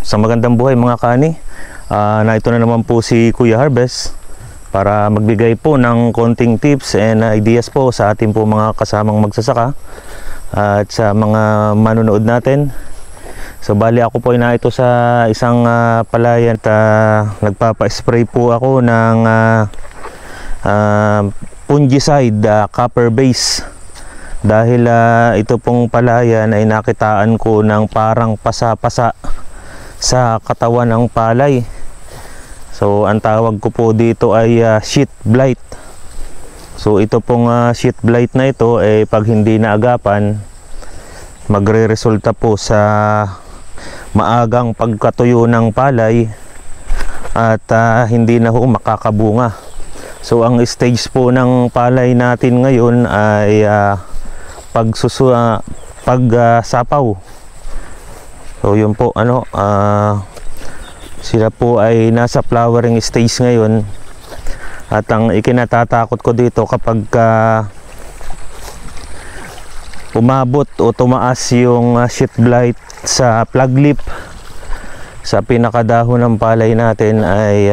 Sa magandang buhay mga kani, ito na naman po si Kuya Harvest para magbigay po ng konting tips and ideas po sa ating po mga kasamang magsasaka at sa mga manonood natin. So bali ako po na ito sa isang palayan at nagpapa-spray po ako ng fungicide, copper base. Dahil ito pong palayan ay nakitaan ko ng parang pasa-pasa sa katawan ng palay. So ang tawag ko po dito ay sheet blight. So ito pong sheet blight na ito ay pag hindi naagapan, magre-resulta po sa maagang pagkatuyo ng palay at hindi na ho makakabunga. So ang stage po ng palay natin ngayon ay pagsapaw. So yun po, sila po ay nasa flowering stage ngayon. At ang ikinatatakot ko dito kapag umabot o tumaas yung sheet blight sa flag leaf sa pinakadahon ng palay natin ay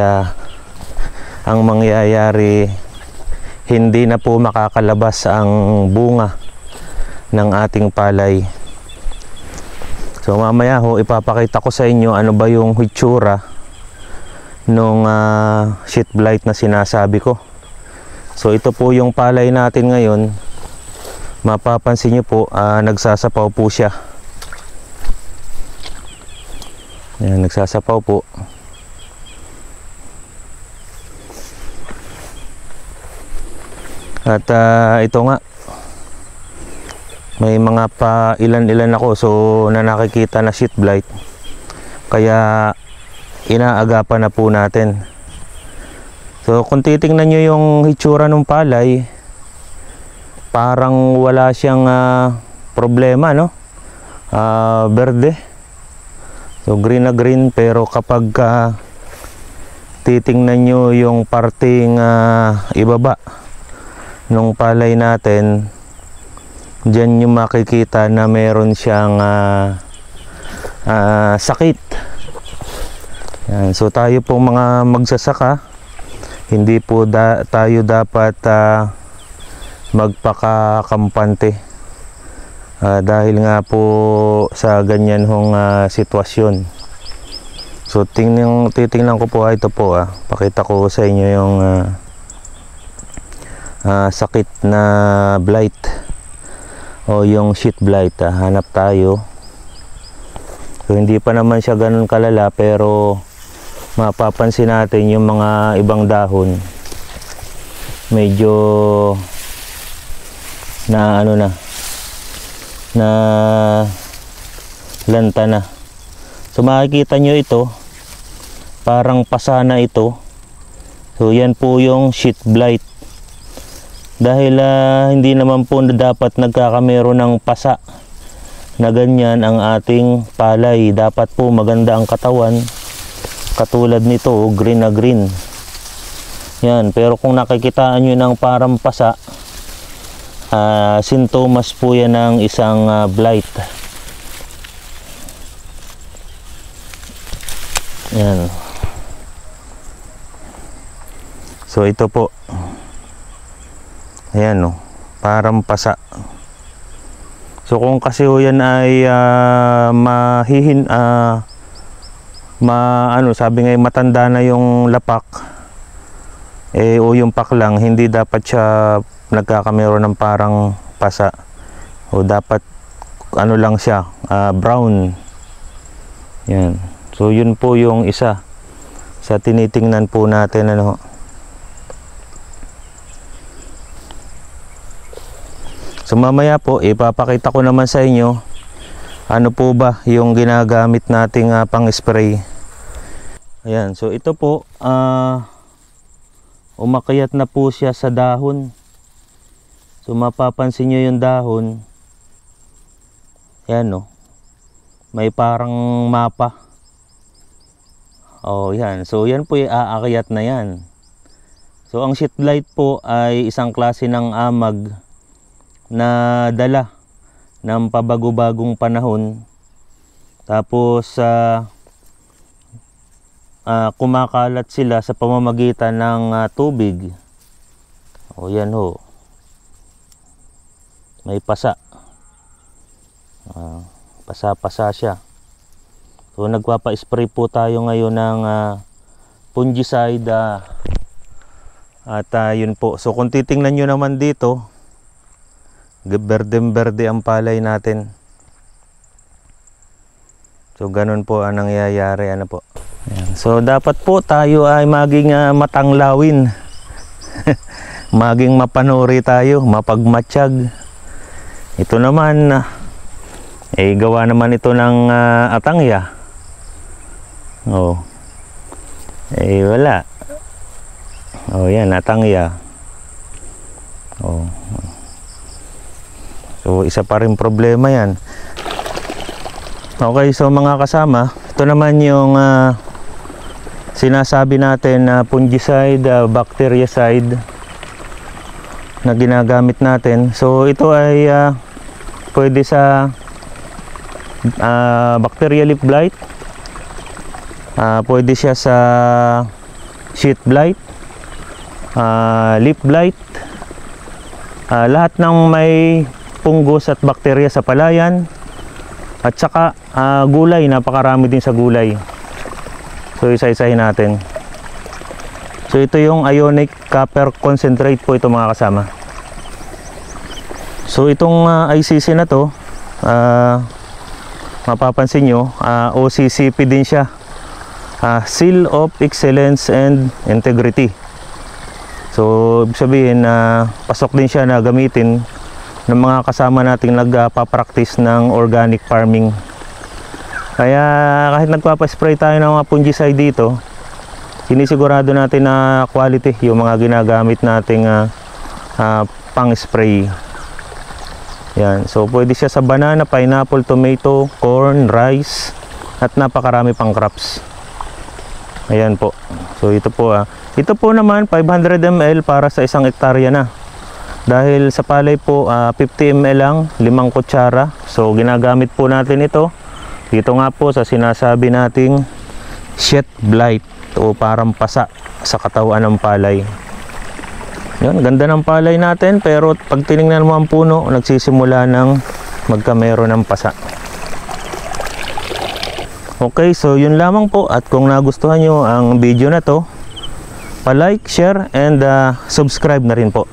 ang mangyayari, hindi na po makakalabas ang bunga ng ating palay. So mamaya ho ipapakita ko sa inyo ano ba yung hitsura nung sheet blight na sinasabi ko. So ito po yung palay natin ngayon. Mapapansin nyo po, nagsasapaw po siya. Yan, nagsasapaw po. At ito nga, may mga pa ilan-ilan ako so na nakikita na sheet blight, kaya inaagapan na po natin. So kung titingnan nyo yung hitsura ng palay, parang wala siyang problema, no? Berde, so green na green. Pero kapag titingnan nyo yung parting ibaba nung palay natin, diyan yung makikita na meron siyang sakit. Yan. So tayo po mga magsasaka, hindi po tayo dapat magpakakampante dahil nga po sa ganyan hong sitwasyon. So titingnan ko po, ito po, pakita ko sa inyo yung sakit na blight o yung sheet blight. Hanap tayo. So hindi pa naman siya ganun kalala, pero mapapansin natin yung mga ibang dahon medyo na na lanta na. So makikita nyo ito, parang pasana ito. So yan po yung sheet blight. Dahil hindi naman po dapat nagkakamero ng pasa na ganyan ang ating palay. Dapat po maganda ang katawan, katulad nito, green na green. Yan, pero kung nakikitaan nyo ng parang pasa, sintomas po yan ng isang blight. Yan. So ito po, ayan, no, parang pasa. So kung kasi ho yan ay sabi nga matanda na yung lapak, o yung paklang, hindi dapat siya nagkakamero ng parang pasa. O dapat lang siya, brown. Yan. So yun po yung isa sa tinitingnan po natin, So mamaya po ipapakita ko naman sa inyo ano po ba yung ginagamit nating pang spray. Ayan, so ito po umakyat na po siya sa dahon. So mapapansin nyo yung dahon, yan, no, may parang mapa. Yan, so yan po yung aakyat na yan. So ang sheet blight po ay isang klase ng amag na dala ng pabago-bagong panahon. Tapos kumakalat sila sa pamamagitan ng tubig. O yan ho, may pasa, pasa-pasa siya. So nagpapa-spray po tayo ngayon ng fungicide, at yun po. So kung titingnan nyo naman dito, berde-berde ang palay natin. So ganun po ang nangyayari, ano po. Ayan. So dapat po tayo ay maging matanglawin. Maging mapanuri tayo, mapagmatsyag. Ito naman gawa naman ito ng atangya. Oh. Wala. Oh, yan, atangya. Oh. So isa pa rin problema yan. Okay, so mga kasama, ito naman yung sinasabi natin na fungicide, bactericide na ginagamit natin. So ito ay pwede sa bacterial leaf blight, pwede siya sa sheet blight, leaf blight, lahat ng may fungus at bakterya sa palayan, at saka gulay, napakarami din sa gulay. So isa-isahin natin. So ito yung ionic copper concentrate po ito mga kasama. So itong ICC na to, mapapansin nyo, OCCP din siya, Seal of Excellence and Integrity. So ibig sabihin pasok din siya na gamitin ng mga kasama nating nagpapractice ng organic farming. Kaya kahit nagpapaspray tayo ng mga fungicide dito, sinisigurado natin na quality yung mga ginagamit nating pang-spray. Yan. So pwede siya sa banana, pineapple, tomato, corn, rice, at napakarami pang crops. Ayan po. So ito po ito po naman 500 ml para sa 1 hektarya na. Dahil sa palay po 50 ml lang, 5 kutsara. So ginagamit po natin ito dito nga po sa sinasabi nating sheet blight o parang pasa sa katawan ng palay. Yan, ganda ng palay natin, pero pag tinignan mo ang puno, nagsisimula ng magkamero ng pasa. Okay, so yun lamang po, at kung nagustuhan nyo ang video na to, pa-like, share, and subscribe na rin po.